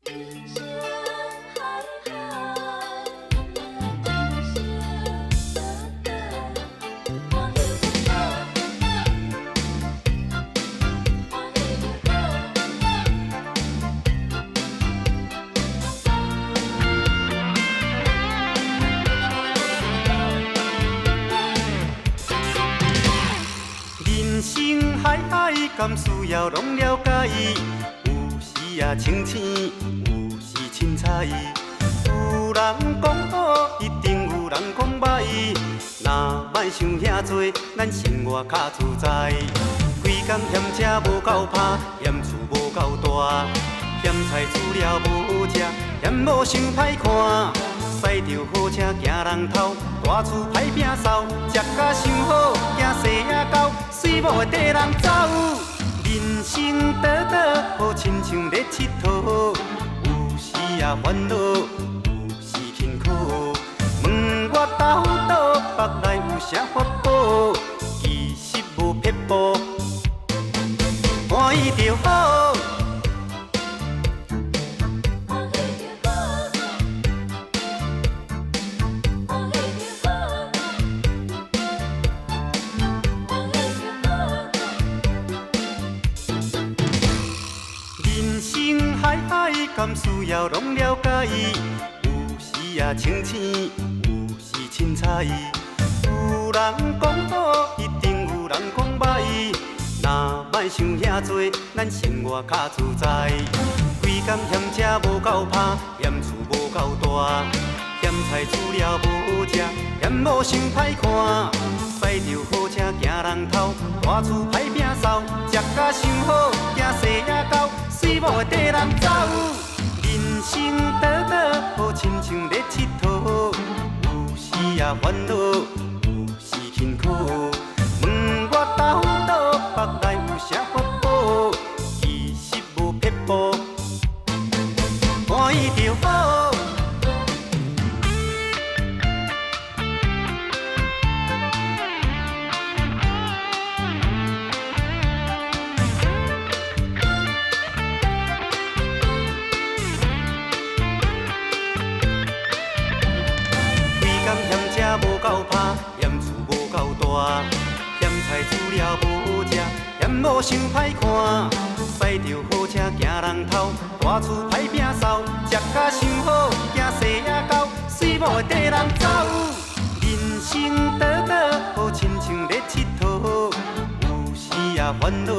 人生海海，人生得得，欢喜得得，欢喜得人生海海，甘需要拢了解？有时啊清醒，有时凊彩。有人讲好，一定有人讲歹。若莫想遐多，咱生活较自在。规工嫌车无够拍，嫌厝无够大，嫌菜煮了无食，嫌某想歹看。驶着好车行人头，大厝歹摒扫，食甲伤好，惊细仔狗，水某会缀人走。人生短短，好亲像咧佚佗，有时啊烦恼，有时轻苦。问我斗倒，腹内有啥法宝？其实无撇步，欢喜就好。人生海海，甘需要拢了解？有时啊清醒，有时凊彩。有人讲好，一定有人讲歹。若莫想遐多，咱生活较自在。规工嫌车无够拍，嫌厝无够大，嫌菜煮了无食，嫌某想歹看。驶着好车行人头，大厝歹摒扫，食甲伤好，惊细仔狗，水某会缀人走。人生短短，好亲像咧佚佗，有时啊烦恼，有时轻苦。问我斗倒，腹内有啥法宝？其实无撇步，欢喜就好。无够拍，嫌厝无够大，嫌菜煮了无食，嫌某想歹看。驶着好车行人头，大厝歹摒扫，食甲伤好，惊细仔狗，水某会缀人走。人生短短，好亲像咧佚佗，有时啊烦恼。